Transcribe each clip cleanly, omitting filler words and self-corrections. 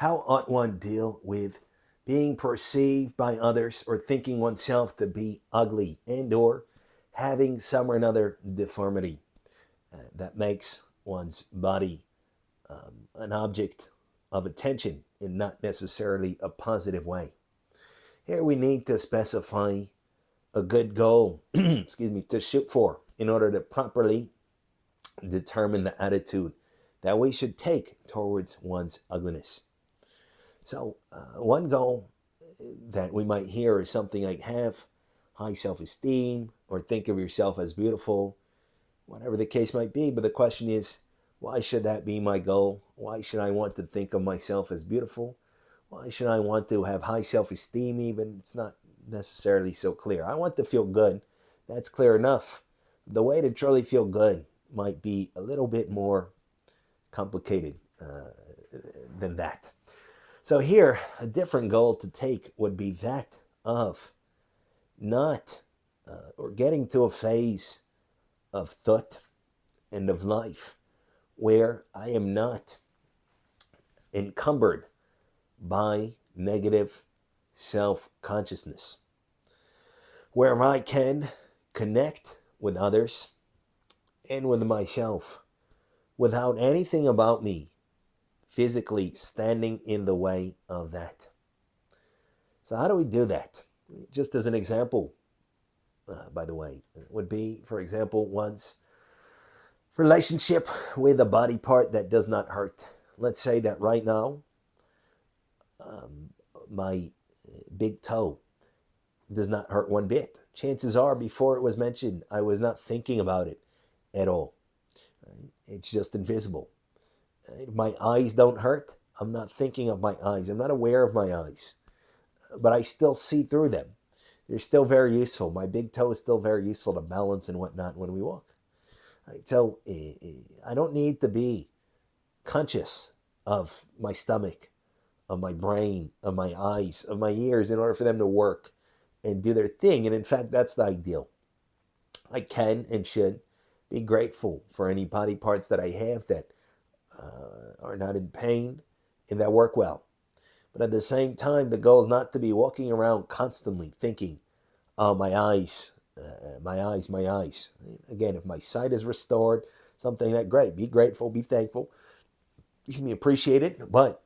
How ought one deal with being perceived by others or thinking oneself to be ugly and or having some or another deformity that makes one's body an object of attention in not necessarily a positive way? Here we need to specify a good goal, excuse me, to shoot for in order to properly determine the attitude that we should take towards one's ugliness. So, one goal that we might hear is something like have high self esteem or think of yourself as beautiful, whatever the case might be. But the question is, why should that be my goal? Why should I want to think of myself as beautiful? Why should I want to have high self esteem, even? It's not necessarily so clear. I want to feel good. That's clear enough. The way to truly feel good might be a little bit more complicated than that. So here, a different goal to take would be that of not or getting to a phase of thought and of life where I am not encumbered by negative self-consciousness, where I can connect with others and with myself without anything about me physically standing in the way of that. So how do we do that? Just as an example, by the way, would be, for example, one's relationship with a body part that does not hurt. Let's say that right now, my big toe does not hurt one bit. Chances are, before it was mentioned, I was not thinking about it at all. It's just invisible. My eyes don't hurt. I'm not thinking of my eyes. I'm not aware of my eyes. But I still see through them. They're still very useful. My big toe is still very useful to balance and whatnot when we walk. So I don't need to be conscious of my stomach, of my brain, of my eyes, of my ears in order for them to work and do their thing. And in fact, that's the ideal. I can and should be grateful for any body parts that I have that are not in pain and that work well. But at the same time, the goal is not to be walking around constantly thinking, oh, my eyes, my eyes, my eyes. Again, if my sight is restored, something that great. Be grateful, be thankful. You can appreciate it, but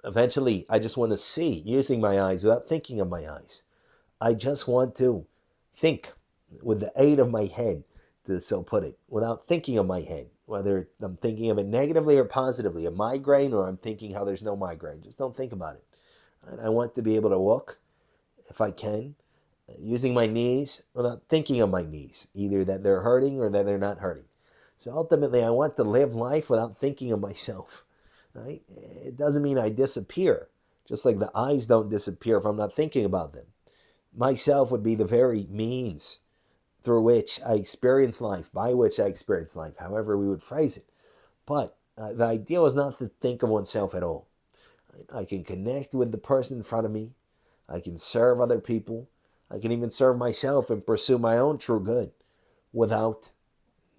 eventually I just want to see using my eyes without thinking of my eyes. I just want to think with the aid of my head, to so put it, without thinking of my head, whether I'm thinking of it negatively or positively, a migraine, or I'm thinking how there's no migraine. Just don't think about it. And I want to be able to walk, if I can, using my knees without thinking of my knees, either that they're hurting or that they're not hurting. So ultimately, I want to live life without thinking of myself. Right? It doesn't mean I disappear, just like the eyes don't disappear if I'm not thinking about them. Myself would be the very means through which I experience life, by which I experience life, however we would phrase it. But the ideal is not to think of oneself at all. I can connect with the person in front of me. I can serve other people. I can even serve myself and pursue my own true good without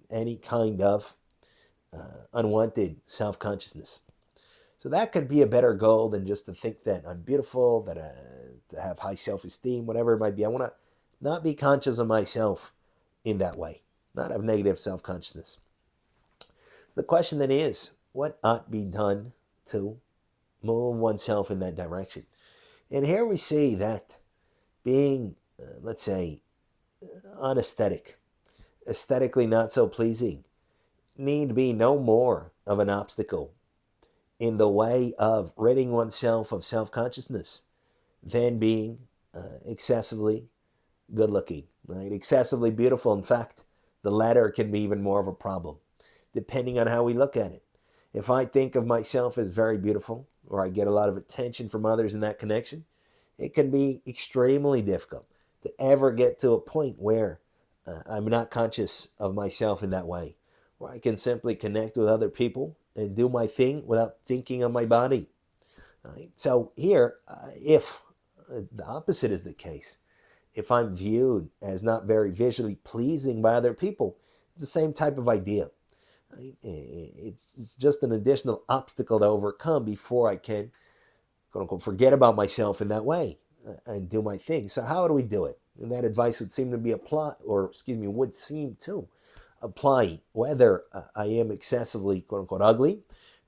any kind of unwanted self-consciousness. So that could be a better goal than just to think that I'm beautiful, that to have high self-esteem, whatever it might be. I want to not be conscious of myself in that way, not have negative self-consciousness. The question then is, what ought be done to move oneself in that direction? And here we see that being, let's say, unaesthetic, aesthetically not so pleasing, need be no more of an obstacle in the way of ridding oneself of self-consciousness than being excessively good looking, right? Excessively beautiful. In fact, the latter can be even more of a problem, depending on how we look at it. If I think of myself as very beautiful, or I get a lot of attention from others in that connection, it can be extremely difficult to ever get to a point where I'm not conscious of myself in that way, where I can simply connect with other people and do my thing without thinking of my body. Right? So here, if the opposite is the case, if I'm viewed as not very visually pleasing by other people, it's the same type of idea. Right? It's just an additional obstacle to overcome before I can, quote unquote, forget about myself in that way and do my thing. So how do we do it? And that advice would seem to be would seem to apply whether I am excessively, quote unquote, ugly,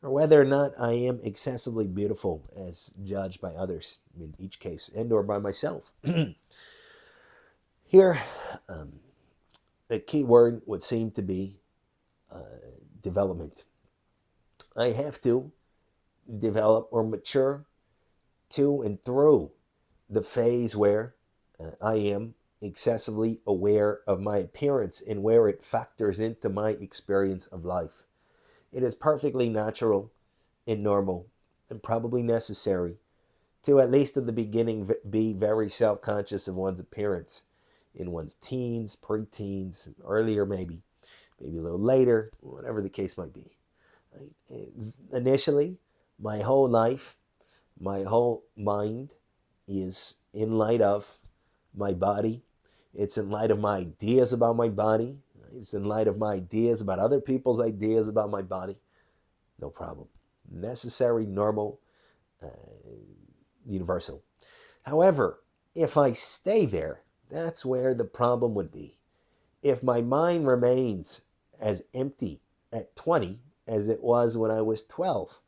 or whether or not I am excessively beautiful as judged by others in each case, and or by myself. Here, the key word would seem to be development. I have to develop or mature to and through the phase where I am excessively aware of my appearance and where it factors into my experience of life. It is perfectly natural and normal and probably necessary to, at least in the beginning, be very self-conscious of one's appearance in one's teens, pre-teens, earlier maybe a little later, whatever the case might be. Right? Initially, my whole life, my whole mind is in light of my body. It's in light of my ideas about my body. It's in light of my ideas about other people's ideas about my body. No problem. Necessary, normal, universal. However, if I stay there, that's where the problem would be. If my mind remains as empty at 20 as it was when I was 12,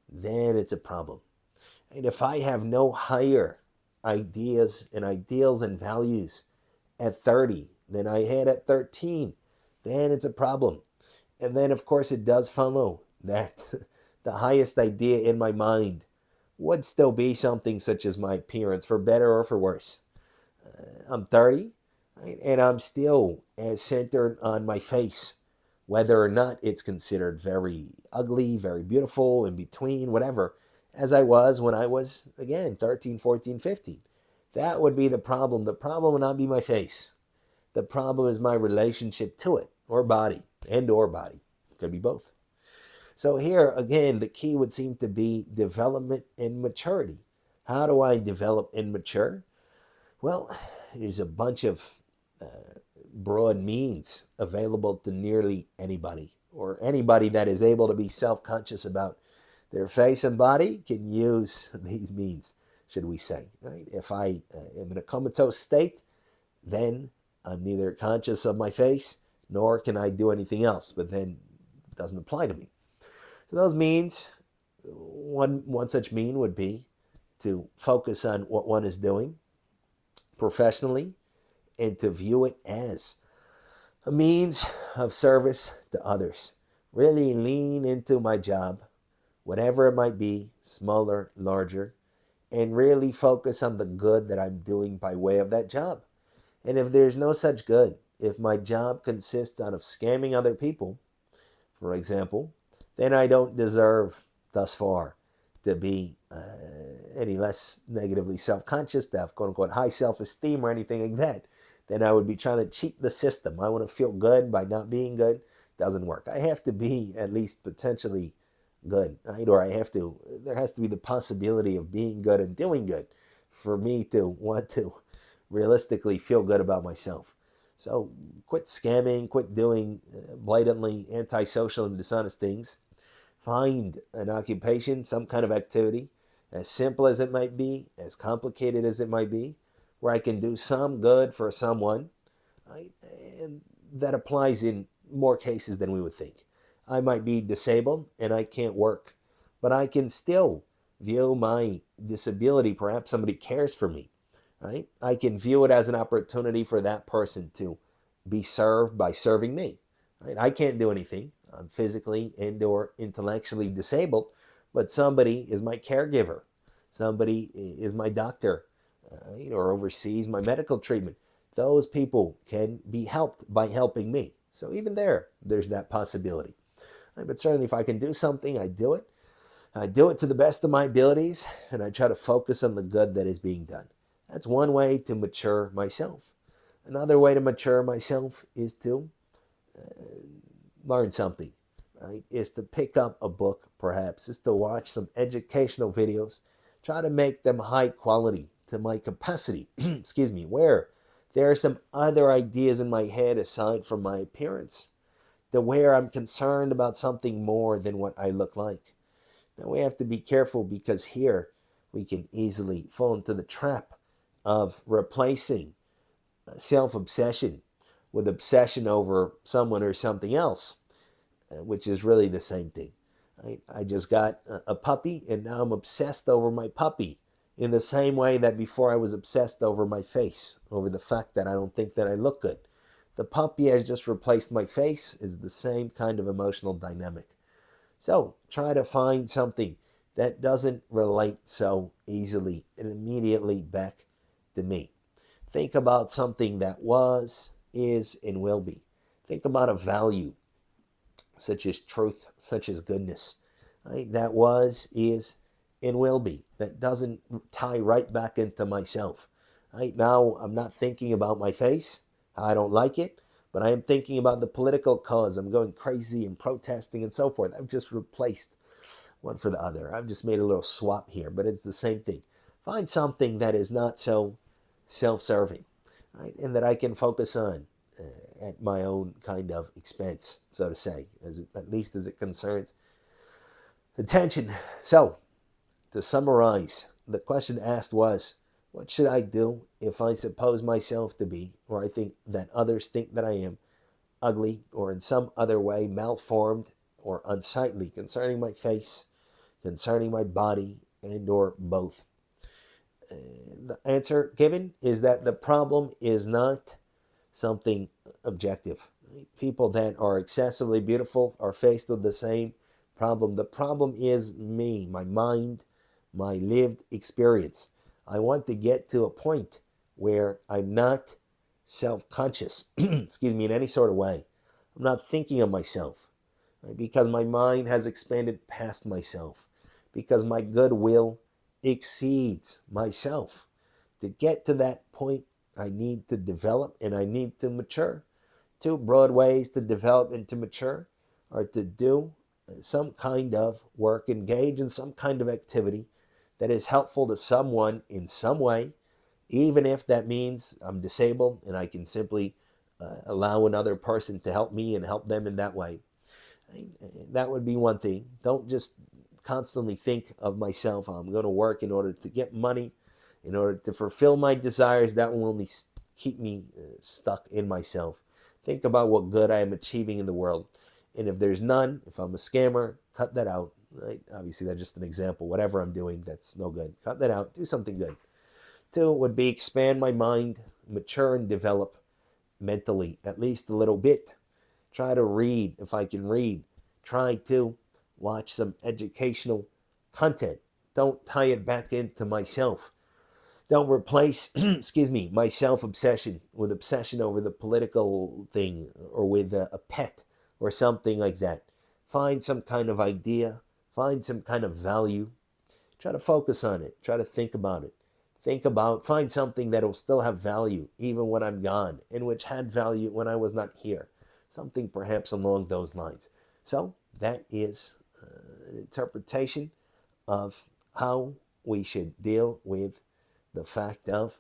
then it's a problem. And if I have no higher ideas and ideals and values at 30 than I had at 13, then it's a problem. And then, of course, it does follow that the highest idea in my mind would still be something such as my appearance, for better or for worse. I'm 30, right? And I'm still as centered on my face, whether or not it's considered very ugly, very beautiful, in between, whatever, as I was when I was, again, 13, 14, 15. That would be the problem. The problem would not be my face. The problem is my relationship to it, or body, and or body. Could be both. So here, again, the key would seem to be development and maturity. How do I develop and mature? Well, there's a bunch of broad means available to nearly anybody, or anybody that is able to be self-conscious about their face and body can use these means, should we say. Right? If I am in a comatose state, then I'm neither conscious of my face nor can I do anything else, but then it doesn't apply to me. So those means, one such mean would be to focus on what one is doing professionally and to view it as a means of service to others. Really lean into my job, whatever it might be, smaller, larger, and really focus on the good that I'm doing by way of that job. And if there's no such good, if my job consists out of scamming other people, for example, then I don't deserve thus far to be any less negatively self-conscious, to have quote-unquote high self-esteem or anything like that. Then I would be trying to cheat the system. I want to feel good by not being good. Doesn't work. I have to be at least potentially good, right? Or there has to be the possibility of being good and doing good for me to want to realistically feel good about myself. So quit scamming, quit doing blatantly antisocial and dishonest things. Find an occupation, some kind of activity, as simple as it might be, as complicated as it might be, where I can do some good for someone. Right? And that applies in more cases than we would think. I might be disabled and I can't work, but I can still view my disability, perhaps somebody cares for me. Right? I can view it as an opportunity for that person to be served by serving me. Right? I can't do anything. I'm physically and or intellectually disabled, but somebody is my caregiver. Somebody is my doctor, or oversees my medical treatment. Those people can be helped by helping me. So even there's that possibility. Right? But certainly if I can do something, I do it. I do it to the best of my abilities, and I try to focus on the good that is being done. That's one way to mature myself. Another way to mature myself is to learn something, right? Is to pick up a book, perhaps. Is to watch some educational videos. Try to make them high quality to my capacity, excuse me, where there are some other ideas in my head aside from my appearance to where I'm concerned about something more than what I look like. Now we have to be careful because here we can easily fall into the trap of replacing self-obsession with obsession over someone or something else, which is really the same thing. I just got a puppy and now I'm obsessed over my puppy in the same way that before I was obsessed over my face, over the fact that I don't think that I look good. The puppy has just replaced my face is the same kind of emotional dynamic. So try to find something that doesn't relate so easily and immediately back to me. Think about something that was, is, and will be. Think about a value such as truth, such as goodness. Right? That was, is, and will be. That doesn't tie right back into myself. Right now, I'm not thinking about my face. I don't like it, but I am thinking about the political cause. I'm going crazy and protesting and so forth. I've just replaced one for the other. I've just made a little swap here, but it's the same thing. Find something that is not so self-serving, right, and that I can focus on at my own kind of expense, so to say, at least as it concerns attention. So, to summarize, the question asked was, what should I do if I suppose myself to be, or I think that others think that I am, ugly or in some other way malformed or unsightly concerning my face, concerning my body, and or both? The answer given is that the problem is not something objective. People that are excessively beautiful are faced with the same problem. The problem is me, my mind, my lived experience. I want to get to a point where I'm not self-conscious, excuse me, in any sort of way. I'm not thinking of myself, right? Because my mind has expanded past myself, because my goodwill exceeds myself. To get to that point, I need to develop and I need to mature. Two broad ways to develop and to mature are to do some kind of work, engage in some kind of activity that is helpful to someone in some way, even if that means I'm disabled and I can simply allow another person to help me and help them in that way. That would be one thing. Don't just constantly think of myself. I'm going to work in order to get money, in order to fulfill my desires. That will only keep me stuck in myself. Think about what good I am achieving in the world. And if there's none, if I'm a scammer, cut that out. Right? Obviously, that's just an example. Whatever I'm doing, that's no good. Cut that out. Do something good. Two would be expand my mind, mature and develop mentally, at least a little bit. Try to read if I can read. Try to watch some educational content. Don't tie it back into myself. Don't replace, excuse me, my self-obsession with obsession over the political thing or with a pet or something like that. Find some kind of idea. Find some kind of value. Try to focus on it. Try to think about it. Find something that will still have value even when I'm gone and which had value when I was not here. Something perhaps along those lines. So that is an interpretation of how we should deal with the fact of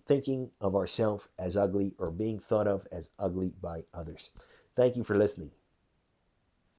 thinking of ourselves as ugly or being thought of as ugly by others. Thank you for listening.